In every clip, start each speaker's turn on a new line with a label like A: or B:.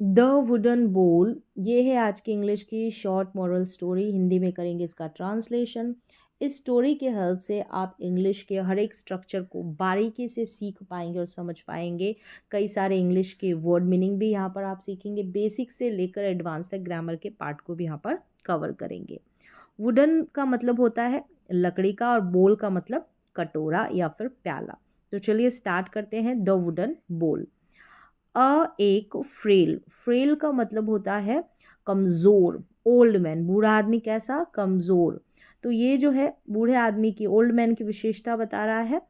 A: The wooden बोल, ये है आज की इंग्लिश की शॉर्ट मॉरल स्टोरी। हिंदी में करेंगे इसका ट्रांसलेशन। इस स्टोरी के हेल्प से आप इंग्लिश के हर एक स्ट्रक्चर को बारीकी से सीख पाएंगे और समझ पाएंगे। कई सारे इंग्लिश के वर्ड मीनिंग भी यहाँ पर आप सीखेंगे। बेसिक से लेकर एडवांस तक ग्रामर के पार्ट को भी यहाँ पर कवर करेंगे। वुडन का मतलब होता है लकड़ी का और बोल का मतलब कटोरा या फिर प्याला। तो चलिए स्टार्ट करते हैं। द वुडन बोल। एक फ्रेल, फ्रेल का मतलब होता है कमज़ोर। ओल्ड मैन, बूढ़ा आदमी कैसा, कमज़ोर। तो ये जो है बूढ़े आदमी की, ओल्ड मैन की विशेषता बता रहा है।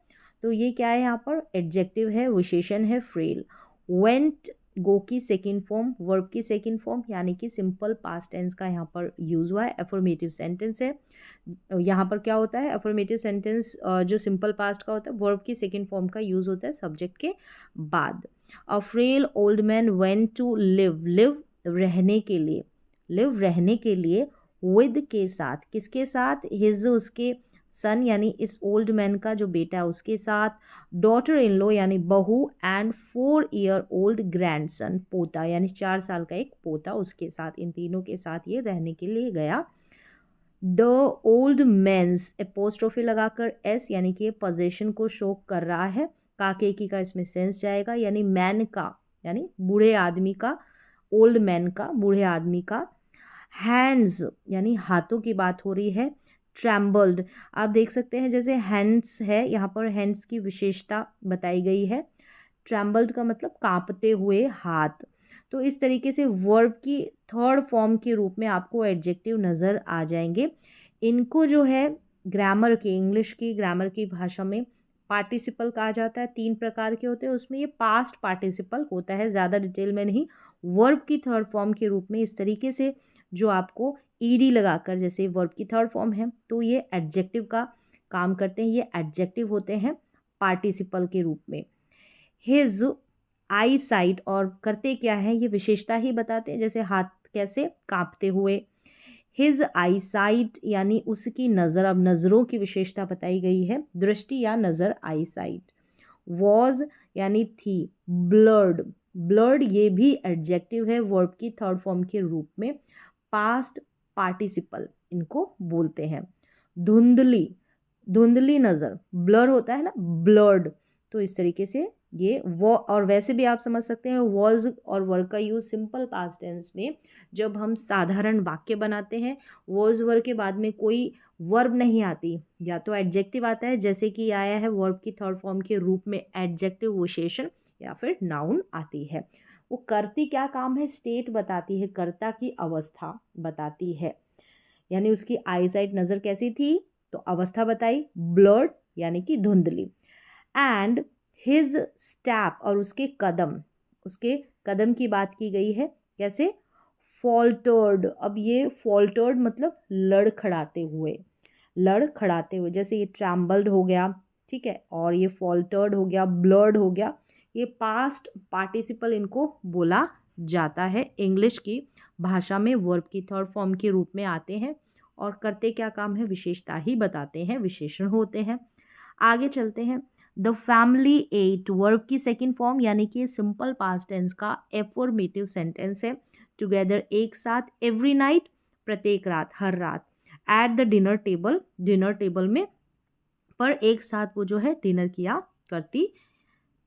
A: तो ये क्या है, यहाँ पर एडजेक्टिव है, विशेषण है फ्रेल। वेंट, गो की सेकंड फॉर्म, वर्ब की सेकंड फॉर्म, यानी कि सिंपल पास्ट टेंस का यहाँ पर यूज़ हुआ है। एफर्मेटिव सेंटेंस है। यहाँ पर क्या होता है, एफर्मेटिव सेंटेंस जो सिंपल पास्ट का होता है, वर्ब की सेकंड फॉर्म का यूज़ होता है सब्जेक्ट के बाद। A frail old man went to live, live रहने के लिए, लिव रहने के लिए, विद के साथ, किसके साथ, हिज उसके, सन यानी इस ओल्ड मैन का जो बेटा है उसके साथ, डॉटर इन लॉ यानी बहू, एंड 4 ईयर ओल्ड ग्रैंडसन, पोता यानी 4 साल का एक पोता, उसके साथ, इन तीनों के साथ ये रहने के लिए गया। द ओल्ड मैंस, एपोस्ट्रोफी लगाकर एस, यानी कि ये पोजेशन को शो कर रहा है। काके की का इसमें सेंस जाएगा, यानी मैन का, यानी बूढ़े आदमी का, ओल्ड मैन का, बूढ़े आदमी का। हैंड्स यानी हाथों की बात हो रही है। ट्रैम्बल्ड, आप देख सकते हैं जैसे हैंड्स है, यहाँ पर हैंड्स की विशेषता बताई गई है। ट्रैम्बल्ड का मतलब कांपते हुए हाथ। तो इस तरीके से वर्ब की थर्ड फॉर्म के रूप में आपको एडजेक्टिव नज़र आ जाएंगे। इनको जो है ग्रामर की, इंग्लिश की ग्रामर की भाषा में पार्टिसिपल कहा जाता है। 3 प्रकार के होते हैं, उसमें ये पास्ट पार्टिसिपल होता है, ज़्यादा डिटेल में नहीं। वर्ब की थर्ड फॉर्म के रूप में इस तरीके से जो आपको ईडी लगाकर, जैसे वर्ब की थर्ड फॉर्म है तो ये एडजेक्टिव का काम करते हैं, ये एडजेक्टिव होते हैं पार्टिसिपल के रूप में। हिज आई साइट, और करते क्या है ये विशेषता ही बताते हैं, जैसे हाथ कैसे कांपते हुए। हिज आई साइट यानी उसकी नज़र, अब नज़रों की विशेषता बताई गई है, दृष्टि या नज़र, आई साइट। वॉज यानी थी। ब्लर्ड, ब्लर्ड ये भी एडजेक्टिव है वर्ब की थर्ड फॉर्म के रूप में। पास्ट पार्टिसिपल इनको बोलते हैं। धुंधली, धुंधली नज़र, ब्लर होता है ना, ब्लर्ड। तो इस तरीके से ये वो, और वैसे भी आप समझ सकते हैं वॉज और वर्ग का यूज़ सिंपल पास्ट टेंस में जब हम साधारण वाक्य बनाते हैं, वॉज वर्ग के बाद में कोई वर्ब नहीं आती, या तो एडजेक्टिव आता है, जैसे कि आया है वर्ब की थर्ड फॉर्म के रूप में एडजेक्टिव विशेषण, या फिर नाउन आती है। वो करती क्या काम है, स्टेट बताती है, कर्ता की अवस्था बताती है। यानी उसकी आईसाइट नज़र कैसी थी, तो अवस्था बताई, ब्लर्ड यानी कि धुंधली। एंड हिज स्टेप, और उसके कदम, उसके कदम की बात की गई है, कैसे, फॉल्टर्ड। अब ये फॉल्टर्ड मतलब लड़खड़ाते हुए, लड़खड़ाते हुए, जैसे ये ट्रैम्बल्ड हो गया, ठीक है, और ये फॉल्टर्ड हो गया, ब्लर्ड हो गया, ये पास्ट पार्टिसिपल इनको बोला जाता है। इंग्लिश की भाषा में वर्ब की थर्ड फॉर्म के रूप में आते हैं और करते क्या काम है, विशेषता ही बताते हैं, विशेषण होते हैं। आगे चलते हैं। द फैमिली एट, वर्ब की सेकंड फॉर्म, यानी कि सिंपल पास्ट टेंस का एफर्मेटिव सेंटेंस है। टुगेदर एक साथ, एवरी नाइट प्रत्येक रात, हर रात। At the dinner table, dinner table में, पर एक साथ वो जो है डिनर किया करती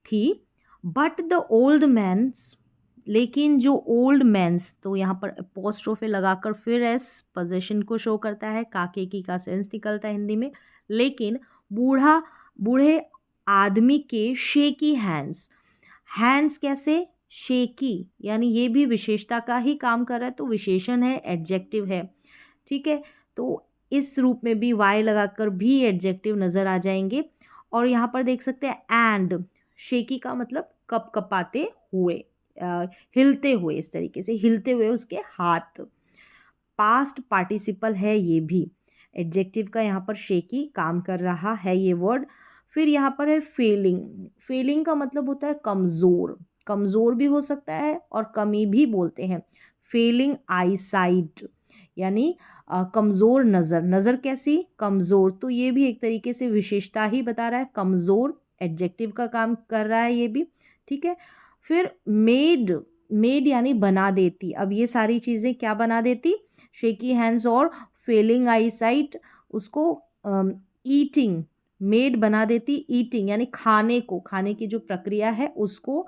A: थी। बट द ओल्ड मैंस, लेकिन जो ओल्ड मैंस, तो यहाँ पर अपोस्ट्रोफे लगाकर फिर एस पोजीशन को शो करता है, काके की का सेंस निकलता है हिंदी में। लेकिन बूढ़ा, बूढ़े आदमी के शेकी हैंड्स, हैंड्स कैसे, शेकी, यानी ये भी विशेषता का ही काम कर रहा है, तो विशेषण है, एडजेक्टिव है, ठीक है। तो इस रूप में भी वाई लगाकर भी एडजेक्टिव नज़र आ जाएंगे। और यहाँ पर देख सकते हैं एंड, शेकी का मतलब कप कपाते हुए, हिलते हुए, इस तरीके से हिलते हुए उसके हाथ। पास्ट पार्टिसिपल है ये भी, एडजेक्टिव का यहाँ पर शेकी काम कर रहा है ये वर्ड। फिर यहाँ पर है फेलिंग, फेलिंग का मतलब होता है कमज़ोर, कमज़ोर भी हो सकता है और कमी भी बोलते हैं। फेलिंग आई साइट यानी कमज़ोर नज़र, नज़र कैसी, कमज़ोर, तो ये भी एक तरीके से विशेषता ही बता रहा है, कमज़ोर एडजेक्टिव का काम कर रहा है ये भी, ठीक है। फिर मेड, मेड यानी बना देती। अब ये सारी चीज़ें क्या बना देती, शेकी हैंड्स और फेलिंग आई साइट, उसको ईटिंग, मेड बना देती ईटिंग यानी खाने को, खाने की जो प्रक्रिया है उसको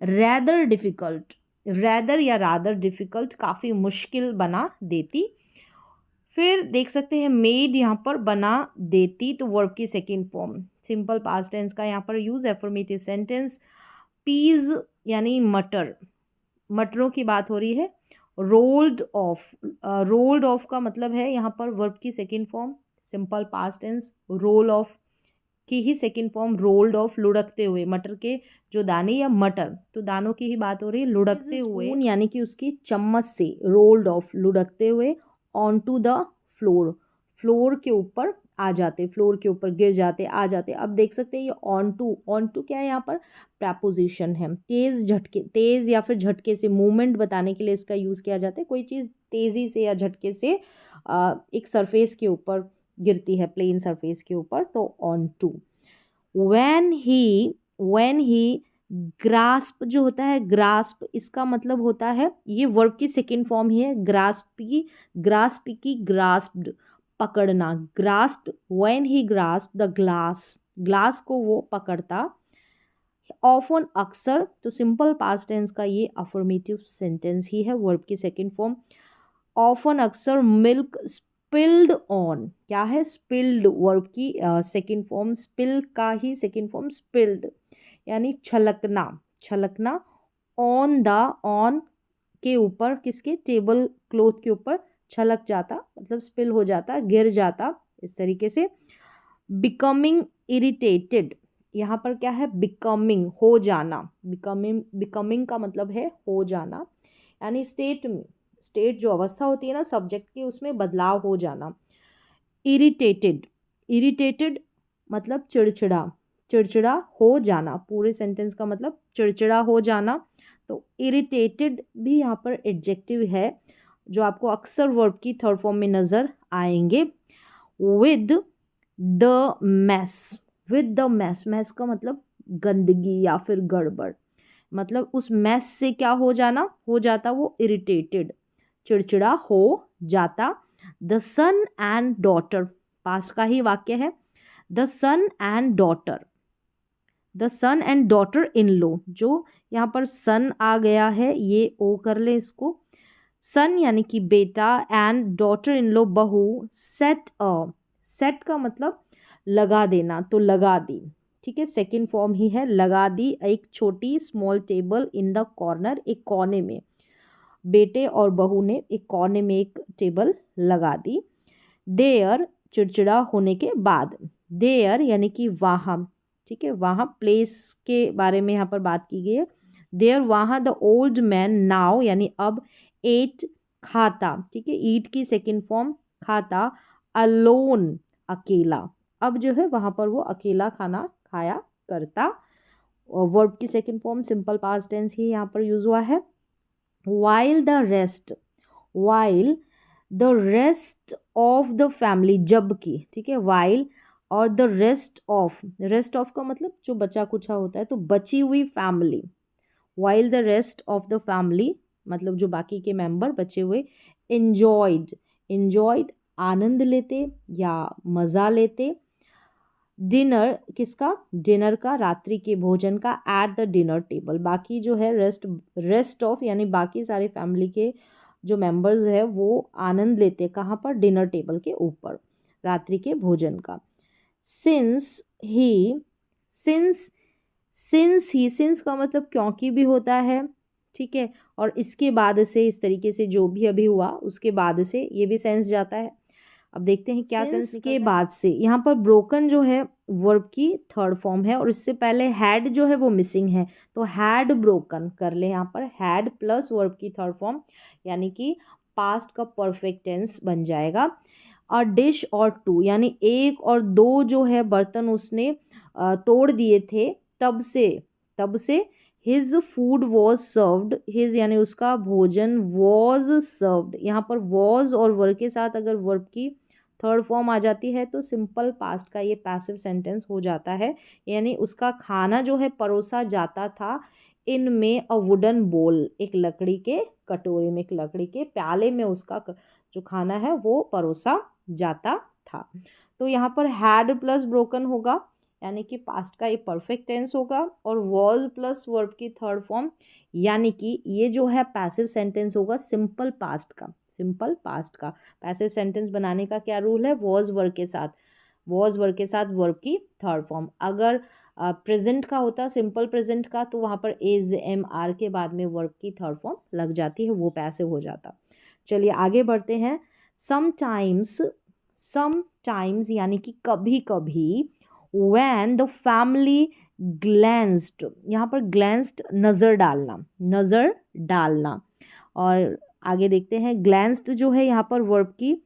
A: रैदर डिफ़िकल्ट, रैदर या रादर डिफ़िकल्ट, काफ़ी मुश्किल बना देती। फिर देख सकते हैं मेड यहाँ पर बना देती, तो वर्ब की second form simple past tense का यहाँ पर यूज़, एफर्मेटिव सेंटेंस। पीज यानी मटर, मटरों की बात हो रही है। रोल्ड ऑफ, रोल्ड ऑफ का मतलब है यहाँ पर वर्ब की second form simple past tense, roll off की ही सेकेंड फॉर्म रोल्ड ऑफ, लुढ़कते हुए, मटर के जो दाने या मटर, तो दानों की ही बात हो रही है, लुढ़कते हुए यानी कि उसकी चम्मच से, रोल्ड ऑफ लुढ़कते हुए, on to the floor, floor के ऊपर आ जाते, फ्लोर के ऊपर गिर जाते, आ जाते। अब देख सकते हैं ये ऑन टू क्या है, यहाँ पर प्रपोजिशन है। तेज़ झटके, तेज़ या फिर झटके से मूवमेंट बताने के लिए इसका यूज़ किया जाता है। कोई चीज़ तेज़ी से या झटके से एक सरफेस के ऊपर गिरती है, प्लेन सरफेस के ऊपर, तो on to. when he grasp जो होता है, ग्रास्प इसका मतलब होता है, ये वर्ब की सेकेंड फॉर्म ही है, ग्रास्प की ग्रास्प्ड, पकड़ना, ग्रास्प्ड। when he grasped the glass, glass को वो पकड़ता। ऑफन अक्सर, तो सिंपल पास्ट टेंस का ये अफर्मेटिव सेंटेंस ही है, वर्ब की सेकेंड फॉर्म। ऑफन अक्सर मिल्क स्पिल्ड ऑन, क्या है, स्पिल्ड, वर्ब की सेकेंड फॉर्म, स्पिल का ही सेकेंड फॉर्म स्पिल्ड यानी छलकना, छलकना। ऑन द, ऑन के ऊपर, किसके, टेबल क्लॉथ के ऊपर छलक जाता, मतलब स्पिल हो जाता, गिर जाता, इस तरीके से। बिकमिंग इरिटेटेड, यहाँ पर क्या है, बिकमिंग, हो जाना, बिकमिंग का मतलब है हो जाना, यानी स्टेट में, स्टेट जो अवस्था होती है ना सब्जेक्ट की, उसमें बदलाव हो जाना। इरिटेटेड, इरिटेटेड मतलब चिड़चिड़ा, चिड़चिड़ा हो जाना, पूरे सेंटेंस का मतलब चिड़चिड़ा हो जाना। तो इरिटेटेड भी यहाँ पर एडजेक्टिव है जो आपको अक्सर वर्ब की थर्ड फॉर्म में नज़र आएंगे। With the mess, with the mess, mess का मतलब गंदगी या फिर गड़बड़, मतलब उस मैस से क्या हो जाना, हो जाता वो इरिटेटेड, चिड़चिड़ा हो जाता। द सन एंड डॉटर, पास का ही वाक्य है। The son and daughter, the son and daughter in law, जो यहाँ पर सन आ गया है, ये ओ कर ले इसको, सन यानी कि बेटा, एंड डॉटर इन लॉ बहू। सेट अ, सेट का मतलब लगा देना, तो लगा दी, ठीक है, सेकेंड फॉर्म ही है, लगा दी एक छोटी small table in the corner, एक कोने में, बेटे और बहू ने एक कोने में एक टेबल लगा दी। देयर, चिड़चिड़ा होने के बाद, देयर यानी कि वहाँ, ठीक है, वहाँ प्लेस के बारे में यहाँ पर बात की गई है। देयर वहाँ, द ओल्ड मैन नाउ यानी अब, एट खाता, ठीक है, ईट की सेकेंड फॉर्म खाता, अलोन अकेला, अब जो है वहाँ पर वो अकेला खाना खाया करता। वर्ब की second form simple past tense ही यहाँ पर यूज हुआ है। while the rest, while the rest of the family, जबकि, ठीक है, while और the rest of का मतलब जो बचा कुछा होता है, तो बची हुई family, while the rest of the family मतलब जो बाकी के मेंबर बचे हुए, enjoyed आनंद लेते या मज़ा लेते। डिनर किसका, डिनर का, रात्रि के भोजन का, एट द डिनर टेबल, बाकी जो है रेस्ट ऑफ यानी बाकी सारे फैमिली के जो मेंबर्स है वो आनंद लेते कहाँ पर, डिनर टेबल के ऊपर, रात्रि के भोजन का। सिंस ही, सिंस का मतलब क्योंकि भी होता है, ठीक है, और इसके बाद से, इस तरीके से जो भी अभी हुआ उसके बाद से ये भी सेंस जाता है। अब देखते हैं क्या सेंस के बाद से। यहाँ पर ब्रोकन जो है वर्ब की थर्ड फॉर्म है, और इससे पहले हैड जो है वो मिसिंग है, तो हैड ब्रोकन कर ले, यहाँ पर हैड प्लस वर्ब की थर्ड फॉर्म यानी कि पास्ट का परफेक्ट टेंस बन जाएगा। अ डिश और टू यानी एक और दो जो है बर्तन उसने तोड़ दिए थे, तब से his food was served, his यानी उसका भोजन, वॉज सर्व्ड, यहाँ पर वॉज और वर्ब के साथ अगर वर्ब की थर्ड फॉर्म आ जाती है तो सिंपल पास्ट का ये पैसिव सेंटेंस हो जाता है, यानी उसका खाना जो है परोसा जाता था, इनमें अ वुडन बोल, एक लकड़ी के कटोरे में, एक लकड़ी के प्याले में उसका जो खाना है वो परोसा जाता था। तो यहाँ पर हैड प्लस ब्रोकन होगा, यानी कि पास्ट का ये परफेक्ट टेंस होगा, और वॉज प्लस वर्ब की थर्ड फॉर्म, यानी कि ये जो है पैसिव सेंटेंस होगा सिंपल पास्ट का। सिंपल पास्ट का पैसिव सेंटेंस बनाने का क्या रूल है, वॉज वर्ब के साथ, वॉज वर्ब के साथ वर्ब की थर्ड फॉर्म। अगर प्रेजेंट का होता, सिंपल प्रेजेंट का, तो वहाँ पर इज एम आर के बाद में वर्ब की थर्ड फॉर्म लग जाती है, वो पैसिव हो जाता। चलिए आगे बढ़ते हैं। समटाइम्स, समटाइम्स यानी कि कभी कभी, when the family glanced, यहाँ पर glanced नज़र डालना, नज़र डालना। और आगे देखते हैं, glanced जो है यहाँ पर वर्ब की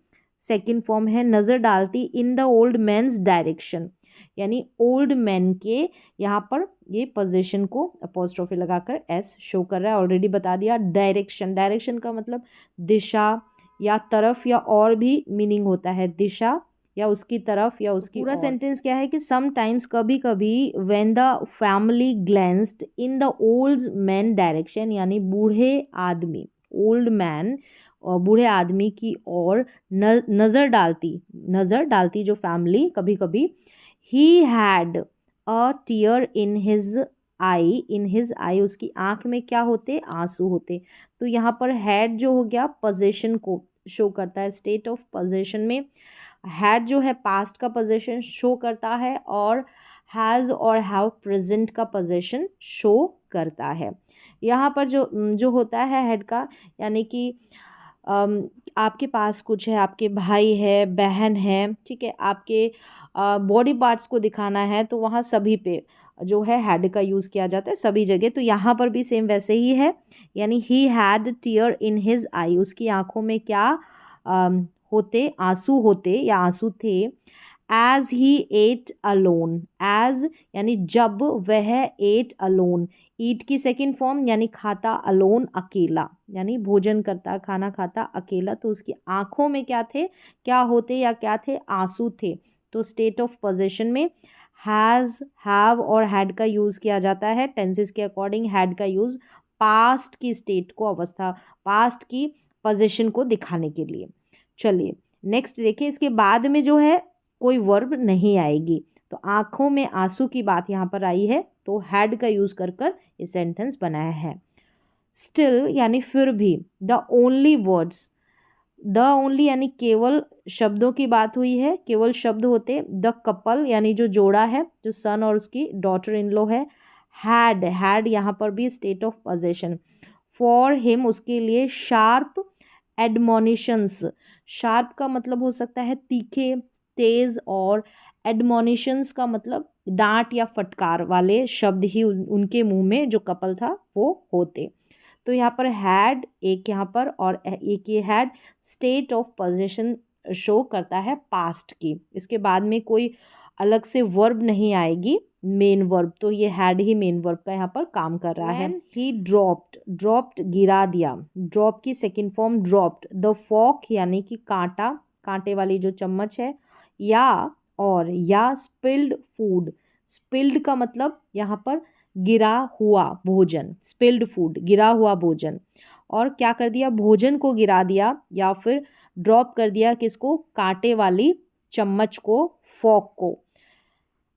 A: सेकेंड फॉर्म है, नज़र डालती, in the old man's direction, यानी ओल्ड मैन के यहाँ पर ये पोजीशन को अपोस्ट्रोफी लगाकर एस शो कर रहा है, ऑलरेडी बता दिया। डायरेक्शन, डायरेक्शन का मतलब दिशा या तरफ या और भी मीनिंग होता है, दिशा या उसकी तरफ या उसकी। पूरा सेंटेंस क्या है कि समटाइम्स कभी कभी, when the family glanced in the old man direction, यानी बूढ़े आदमी, ओल्ड मैन बूढ़े आदमी की ओर नज़र डालती, नज़र डालती जो फैमिली कभी कभी। He had a tear in his eye, in his eye उसकी आंख में क्या होते, आंसू होते। तो यहाँ पर हैड जो हो गया पोजीशन को शो करता है, स्टेट ऑफ पोजीशन में हैड जो है पास्ट का पोजीशन शो करता है, और हैज़ और हैव प्रेजेंट का पोजीशन शो करता है। यहाँ पर जो जो होता है हैड का, यानी कि आपके पास कुछ है, आपके भाई है, बहन है, ठीक है, आपके बॉडी पार्ट्स को दिखाना है, तो वहाँ सभी पे जो है हैड का यूज़ किया जाता है, सभी जगह। तो यहाँ पर भी सेम वैसे ही है, यानी he had tear in his eye, उसकी आंखों में क्या होते, आंसू होते या आंसू थे। As he ate alone, as यानी जब वह एट अलोन, ईट की सेकेंड फॉर्म यानी खाता, अलोन अकेला, यानी भोजन करता, खाना खाता अकेला, तो उसकी आंखों में क्या थे, क्या होते या क्या थे, आंसू थे। तो स्टेट ऑफ पोजीशन में हैज़, हैव और हैड का यूज़ किया जाता है। टेंसेस के अकॉर्डिंग हैड का यूज़ पास्ट की स्टेट को, अवस्था, पास्ट की पोजीशन को दिखाने के लिए। चलिए नेक्स्ट देखिए, इसके बाद में जो है कोई वर्ब नहीं आएगी, तो आंखों में आंसू की बात यहाँ पर आई है, तो हैड का यूज़ कर कर ये सेंटेंस बनाया है। स्टिल यानी फिर भी, the only words, the only यानी केवल शब्दों की बात हुई है, केवल शब्द होते। द कपल यानी जो जोड़ा है, जो सन और उसकी डॉटर इन लॉ है। हैड, हैड यहाँ पर भी state of position. For him उसके लिए। शार्प एडमोनिशंस, शार्प का मतलब हो सकता है तीखे, तेज, और एडमोनिशंस का मतलब डांट या फटकार वाले शब्द ही उनके मुंह में जो कपल था वो होते। तो यहाँ पर हैड एक यहाँ पर और एक ये had state of position show करता है पास्ट की। इसके बाद में कोई अलग से वर्ब नहीं आएगी, मेन वर्ब, तो ये हैड ही मेन वर्ब का यहाँ पर काम कर रहा है। ही ड्रॉप्ड, ड्रॉप्ड गिरा दिया, ड्रॉप की second form dropped. The fork यानी कि कांटा, कांटे वाली जो चम्मच है, या और या स्पिल्ड फूड, स्पिल्ड का मतलब यहाँ पर गिरा हुआ भोजन, स्पिल्ड फूड गिरा हुआ भोजन। और क्या कर दिया, भोजन को गिरा दिया या फिर ड्रॉप कर दिया, किसको, कांटे वाली चम्मच को, फॉक को।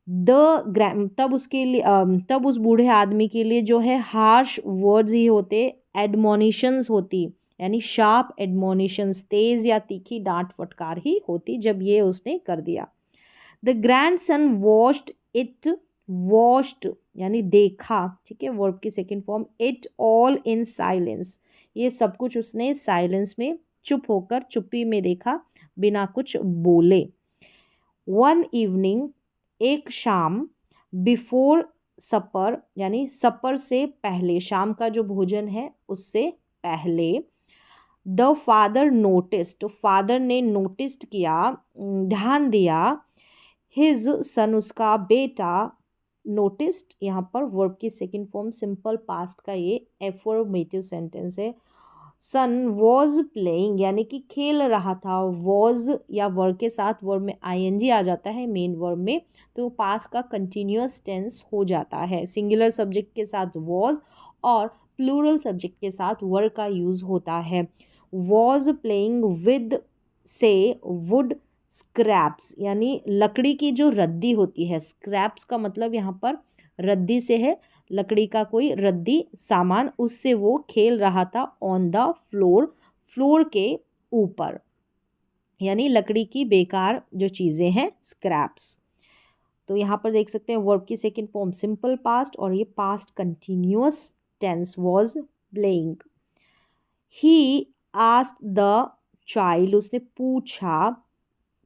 A: तब उसके लिए तब उस बूढ़े आदमी के लिए जो है हार्श वर्ड्स ही होते, एडमोनिशंस होती, यानी शार्प एडमोनिशंस, तेज या तीखी डांट फटकार ही होती जब ये उसने कर दिया। The grand son washed it, washed यानी देखा, ठीक है, वर्ब की second form. It all in silence, ये सब कुछ उसने साइलेंस में, चुप होकर, चुप्पी में देखा, बिना कुछ बोले। वन इवनिंग, एक शाम। बिफोर सपर यानी सपर से पहले, शाम का जो भोजन है उससे पहले। द फादर नोटिस्ड, तो फादर ने नोटिस्ड किया, ध्यान दिया। हिज सन उसका बेटा। नोटिस्ड यहाँ पर वर्ब की सेकेंड फॉर्म सिंपल पास्ट का ये एफर्मेटिव सेंटेंस है। सन वॉज प्लेइंग यानी कि खेल रहा था। वॉज या वर्ब के साथ वर्ब में आईएनजी आ जाता है मेन वर्ब में, तो पास्ट का कंटिन्यूअस टेंस हो जाता है। सिंगुलर सब्जेक्ट के साथ वॉज और प्लूरल सब्जेक्ट के साथ वर का यूज़ होता है। वॉज प्लेइंग विद से वुड स्क्रैप्स, यानी लकड़ी की जो रद्दी होती है, स्क्रैप्स का मतलब यहाँ पर रद्दी से है, लकड़ी का कोई रद्दी सामान, उससे वो खेल रहा था ऑन द फ्लोर, फ्लोर के ऊपर, यानी लकड़ी की बेकार जो चीज़ें हैं स्क्रैप्स। तो यहाँ पर देख सकते हैं वर्ब की सेकंड फॉर्म सिंपल पास्ट और ये past continuous tense was playing. He asked the child, उसने पूछा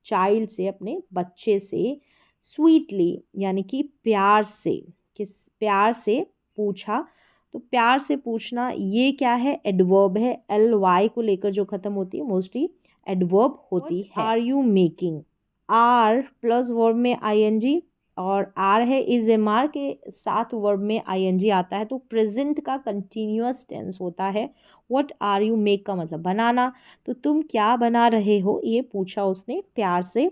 A: चाइल्ड से, अपने बच्चे से, स्वीटली यानी कि प्यार से, किस प्यार से पूछा। तो प्यार से पूछना ये क्या है, एडवर्ब है, एल वाई को लेकर जो खत्म होती है मोस्टली एडवर्ब होती है। Are you making, are plus verb में आईएनजी और आर है इज एम आर के साथ वर्ब में आईएनजी आता है, तो प्रेजेंट का कंटिन्यूअस टेंस होता है। व्हाट आर यू मेक का मतलब बनाना, तो तुम क्या बना रहे हो, ये पूछा उसने प्यार से।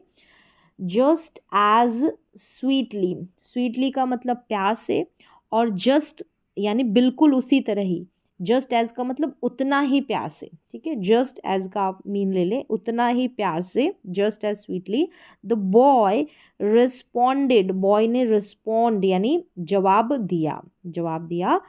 A: जस्ट एज स्वीटली, स्वीटली का मतलब प्यार से, और जस्ट यानी बिल्कुल उसी तरह ही, जस्ट एज का मतलब उतना ही प्यार से, ठीक है, जस्ट एज का आप मीन ले लें, उतना ही प्यार से, just as sweetly. The boy responded, boy ने रिस्पॉन्ड यानी जवाब दिया, जवाब दिया।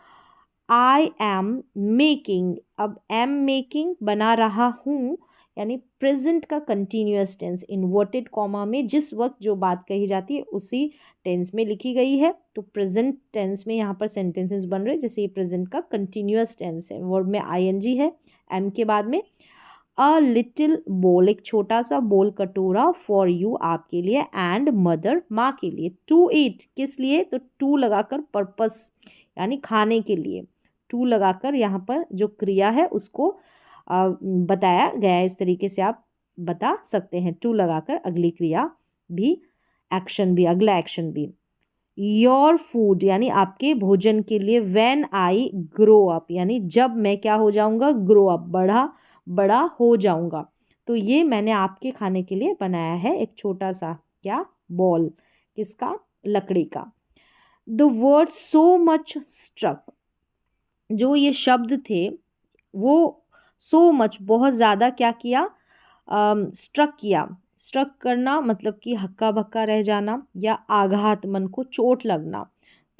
A: आई एम मेकिंग, अब एम मेकिंग बना रहा हूँ, यानी प्रेजेंट का कंटिन्यूअस टेंस इन्वर्टेड कॉमा में जिस वक्त जो बात कही जाती है उसी टेंस में लिखी गई है, तो प्रेजेंट टेंस में यहाँ पर सेंटेंसेस बन रहे हैं, जैसे ये प्रेजेंट का कंटिन्यूअस टेंस है, वर्ब में आईएनजी है एम के बाद में। अ लिटिल बोल, एक छोटा सा बोल कटोरा, फॉर यू आपके लिए, एंड मदर माँ के लिए, टू ईट किस लिए, तो टू लगाकर पर्पस यानी खाने के लिए, टू लगाकर यहाँ पर जो क्रिया है उसको बताया गया है, इस तरीके से आप बता सकते हैं, टू लगाकर अगली क्रिया भी, एक्शन भी, अगला एक्शन भी। योर फूड यानी आपके भोजन के लिए, व्हेन आई ग्रो अप यानी जब मैं क्या हो जाऊंगा, ग्रो अप बड़ा बड़ा हो जाऊंगा, तो ये मैंने आपके खाने के लिए बनाया है एक छोटा सा क्या बॉल, किसका, लकड़ी का। The word so much struck, जो ये शब्द थे वो सो मच बहुत ज़्यादा क्या किया, स्ट्रक किया, स्ट्रक करना मतलब कि हक्का बक्का रह जाना या आघात, मन को चोट लगना,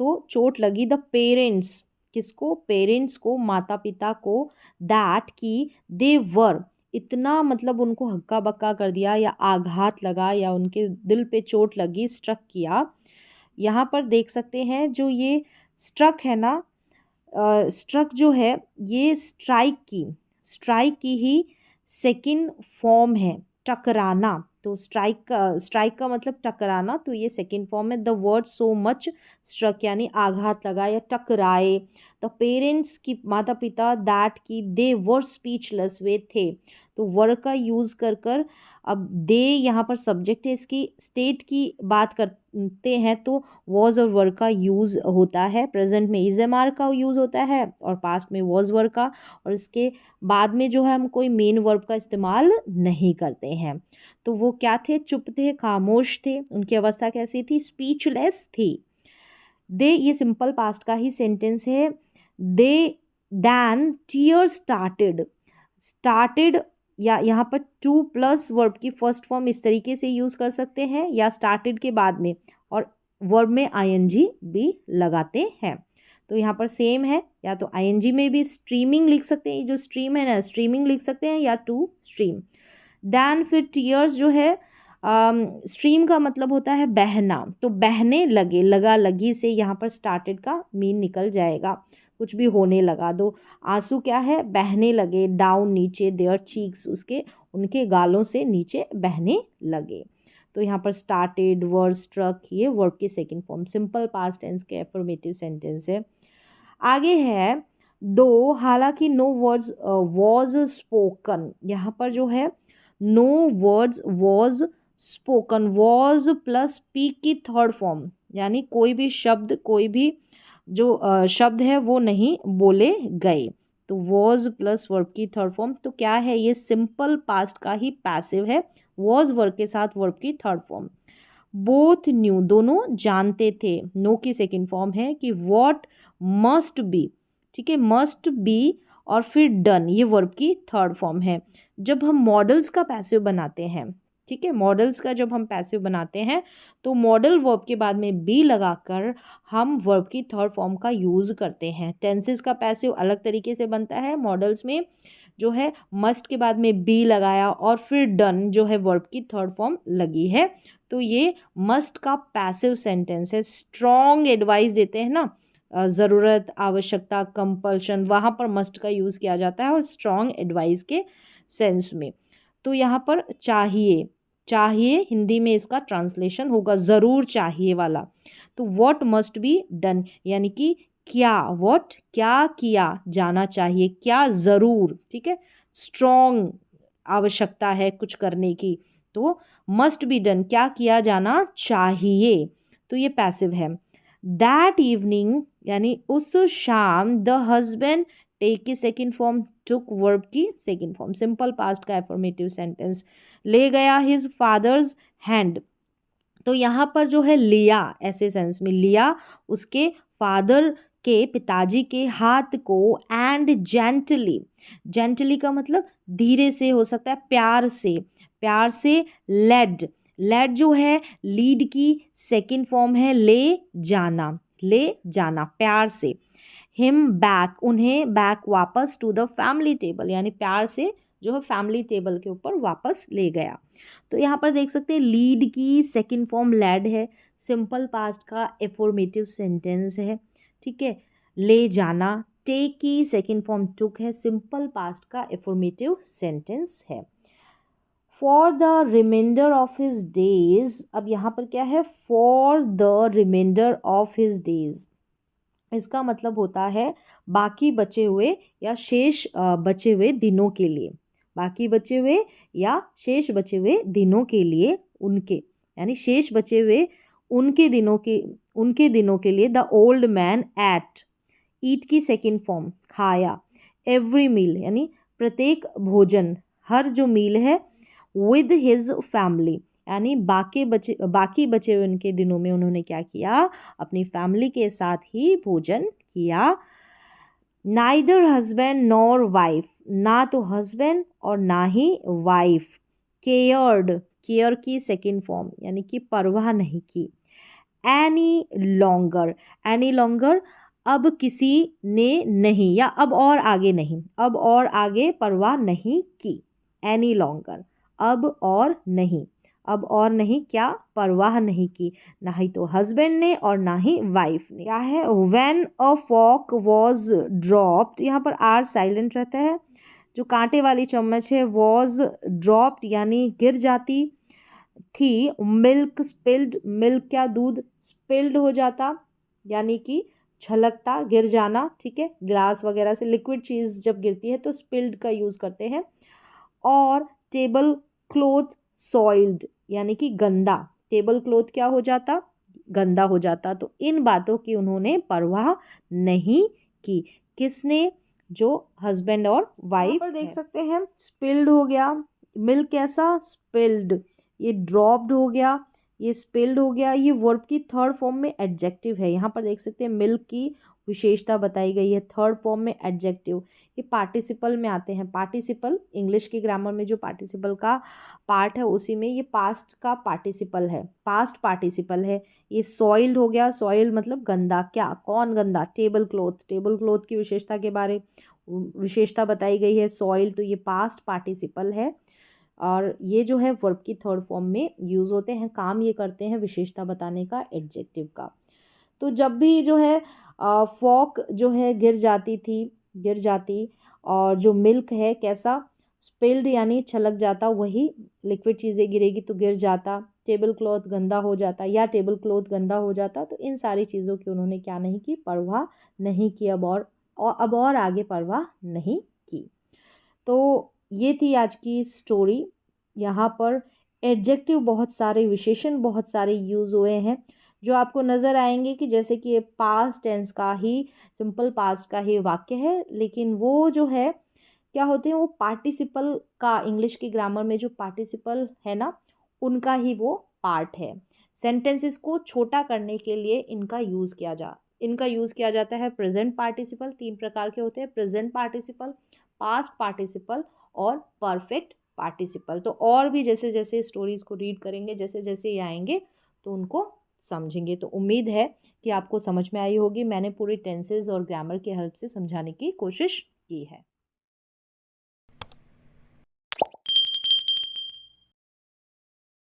A: तो चोट लगी द पेरेंट्स, किसको, पेरेंट्स को, माता पिता को, दैट की दे वर, इतना मतलब उनको हक्का बक्का कर दिया या आघात लगा या उनके दिल पे चोट लगी, स्ट्रक किया। यहाँ पर देख सकते हैं जो ये स्ट्रक है ना, स्ट्रक जो है ये स्ट्राइक की ही सेकंड फॉर्म है, टकराना, तो स्ट्राइक का मतलब टकराना, तो ये सेकंड फॉर्म है। The word so much struck यानी आघात लगा या टकराए। द पेरेंट्स की, माता पिता, दैट की दे वर स्पीचलेस वे थे, तो वर का यूज़ कर कर, अब दे यहाँ पर सब्जेक्ट है, इसकी स्टेट की बात करते हैं तो वॉज और वर का यूज़ होता है, प्रेजेंट में इज एम आर का यूज़ होता है और पास्ट में वॉज वर का, और इसके बाद में जो है हम कोई मेन वर्ब का इस्तेमाल नहीं करते हैं। तो वो क्या थे, चुप थे, खामोश थे, उनकी अवस्था कैसी थी, स्पीचलेस थी। दे ये सिंपल पास्ट का ही सेंटेंस है। दे दैन टीयर स्टार्टेड या यहाँ पर टू प्लस वर्ब की फर्स्ट फॉर्म इस तरीके से यूज़ कर सकते हैं या स्टार्टेड के बाद में और वर्ब में आईएनजी भी लगाते हैं, तो यहाँ पर सेम है, या तो आईएनजी में भी स्ट्रीमिंग लिख सकते हैं, जो स्ट्रीम है ना स्ट्रीमिंग लिख सकते हैं, या टू स्ट्रीम। दैन फिर टीयर्स जो है, स्ट्रीम का मतलब होता है बहना, तो बहने लगे, लगा लगी से यहाँ पर स्टार्टेड का मीन निकल जाएगा, कुछ भी होने लगा, दो आंसू क्या है, बहने लगे, डाउन नीचे, देयर चीक्स उसके, उनके गालों से नीचे बहने लगे, तो यहाँ पर स्टार्टेड, वर, स्ट्रक, ये वर्ब के second form simple past tense के एफर्मेटिव सेंटेंस है। आगे है दो, हालांकि नो वर्ड्स वॉज स्पोकन, यहाँ पर जो है no words was spoken, was plus P की थर्ड फॉर्म, यानी कोई भी शब्द, कोई भी जो शब्द है वो नहीं बोले गए, तो वॉज प्लस वर्ब की थर्ड फॉर्म, तो क्या है ये सिंपल पास्ट का ही पैसिव है, वॉज वर्ब के साथ वर्ब की थर्ड फॉर्म। बोथ न्यू दोनों जानते थे, नो की सेकंड फॉर्म है कि व्हाट मस्ट बी, ठीक है, मस्ट बी और फिर डन, ये वर्ब की थर्ड फॉर्म है। जब हम मॉडल्स का पैसिव बनाते हैं, ठीक है, मॉडल्स का जब हम पैसिव बनाते हैं तो मॉडल वर्ब के बाद में बी लगाकर हम वर्ब की थर्ड फॉर्म का यूज़ करते हैं। टेंसेस का पैसिव अलग तरीके से बनता है, मॉडल्स में जो है मस्ट के बाद में बी लगाया और फिर डन जो है वर्ब की थर्ड फॉर्म लगी है, तो ये मस्ट का पैसिव सेंटेंस है। स्ट्रॉन्ग एडवाइस देते हैं ना, ज़रूरत, आवश्यकता, कंपल्शन, वहाँ पर मस्ट का यूज़ किया जाता है और स्ट्रॉन्ग एडवाइस के सेंस में। तो यहाँ पर चाहिए, चाहिए हिंदी में इसका ट्रांसलेशन होगा ज़रूर चाहिए वाला। तो व्हाट मस्ट बी डन, यानी कि क्या, व्हाट क्या किया जाना चाहिए, क्या ज़रूर, ठीक है, स्ट्रॉन्ग आवश्यकता है कुछ करने की, तो मस्ट बी डन क्या किया जाना चाहिए, तो ये पैसिव है। दैट इवनिंग यानी उस शाम, द हस्बैंड टेक की सेकेंड फॉर्म, टुक वर्ब की सेकेंड फॉर्म, सिंपल पास्ट का एफर्मेटिव सेंटेंस, ले गया हिज फादर्स हैंड, तो यहाँ पर जो है लिया, ऐसे सेंस में लिया उसके फादर के, पिताजी के हाथ को, एंड जेंटली, जेंटली का मतलब धीरे से हो सकता है, प्यार से, प्यार से लेड, लेड जो है लीड की सेकंड फॉर्म है, ले जाना, ले जाना प्यार से, हिम बैक उन्हें, बैक वापस, टू द फैमिली टेबल यानी प्यार से जो है फैमिली टेबल के ऊपर वापस ले गया। तो यहाँ पर देख सकते हैं लीड की सेकंड फॉर्म लेड है, सिंपल पास्ट का एफर्मेटिव सेंटेंस है, ठीक है, ले जाना, टेक की सेकंड फॉर्म टुक है, सिंपल पास्ट का एफर्मेटिव सेंटेंस है। For the reminder of his days, अब यहाँ पर क्या है, for the reminder of his days, इसका मतलब होता है बाकी बचे हुए या शेष बचे हुए दिनों के लिए, बाकी बचे हुए या शेष बचे हुए दिनों के लिए, उनके यानी शेष बचे हुए उनके दिनों के लिए, द ओल्ड मैन एट, ईट की सेकंड फॉर्म खाया, एवरी मील यानी प्रत्येक भोजन, हर जो मील है, विद हिज फैमिली यानी बाकी बचे हुए उनके दिनों में उन्होंने क्या किया, अपनी फैमिली के साथ ही भोजन किया। नाइदर हस्बैंड नॉर वाइफ, ना तो हस्बैंड और ना ही वाइफ, केयर्ड, केयर की सेकंड फॉर्म यानी कि परवाह नहीं की, एनी लॉन्गर, एनी लॉन्गर अब किसी ने नहीं या अब और आगे नहीं, अब और आगे परवाह नहीं की, एनी लॉन्गर अब और नहीं, अब और नहीं क्या, परवाह नहीं की, ना ही तो हस्बैंड ने और ना ही वाइफ ने। क्या है, when a fork was dropped, यहाँ पर आर साइलेंट रहता है, जो कांटे वाली चम्मच है वॉज ड्रॉप्ड यानी गिर जाती थी, मिल्क स्पिल्ड, मिल्क क्या दूध, स्पिल्ड हो जाता यानी कि छलकता, गिर जाना, ठीक है, ग्लास वगैरह से लिक्विड चीज़ जब गिरती है तो स्पिल्ड का यूज़ करते हैं। और टेबल क्लॉथ सॉइल्ड यानी कि गंदा, टेबल क्लॉथ क्या हो जाता, गंदा हो जाता, तो इन बातों की उन्होंने परवाह नहीं की, किसने, जो हस्बैंड और वाइफ पर देख सकते हैं स्पिल्ड हो गया, मिल्क कैसा, स्पिल्ड, ये ड्रॉप्ड हो गया, ये स्पिल्ड हो गया, ये वर्ब की थर्ड फॉर्म में एडजेक्टिव है, यहाँ पर देख सकते हैं मिल्क की विशेषता बताई गई है, थर्ड फॉर्म में एडजेक्टिव, ये पार्टिसिपल में आते हैं, पार्टिसिपल इंग्लिश की ग्रामर में जो पार्टिसिपल का पार्ट है उसी में ये पास्ट का पार्टिसिपल है, पास्ट पार्टिसिपल है। ये सॉइल्ड हो गया, सॉइल मतलब गंदा, क्या, कौन गंदा, टेबल क्लॉथ, टेबल क्लॉथ की विशेषता बताई गई है, सॉइल, तो ये पास्ट पार्टिसिपल है और ये जो है वर्ब की थर्ड फॉर्म में यूज़ होते हैं, काम ये करते हैं विशेषता बताने का, एडजेक्टिव का। तो जब भी जो है फॉक जो है गिर जाती और जो मिल्क है कैसा, स्पिल्ड यानी छलक जाता, वही लिक्विड चीज़ें गिरेगी तो गिर जाता, टेबल क्लॉथ गंदा हो जाता या टेबल क्लॉथ गंदा हो जाता, तो इन सारी चीज़ों की उन्होंने क्या नहीं की, परवाह नहीं की, अब और आगे परवाह नहीं की। तो ये थी आज की स्टोरी। यहाँ पर एडजेक्टिव बहुत सारे, विशेषण बहुत सारे यूज़ हुए हैं जो आपको नज़र आएंगे कि जैसे कि ये पास्ट टेंस का ही, सिंपल पास्ट का ही वाक्य है, लेकिन वो जो है क्या होते हैं, वो पार्टिसिपल का, इंग्लिश की ग्रामर में जो पार्टिसिपल है ना उनका ही वो पार्ट है, सेंटेंसेस को छोटा करने के लिए इनका यूज़ किया इनका यूज़ किया जाता है प्रेजेंट पार्टिसिपल। 3 प्रकार के होते हैं, प्रेजेंट पार्टिसिपल, पास्ट पार्टिसिपल और परफेक्ट पार्टिसिपल। तो और भी जैसे जैसे स्टोरीज़ को रीड करेंगे, जैसे जैसे ये आएंगे तो उनको समझेंगे। तो उम्मीद है कि आपको समझ में आई होगी। मैंने पूरी टेंसेज और ग्रामर की हेल्प से समझाने की कोशिश की है।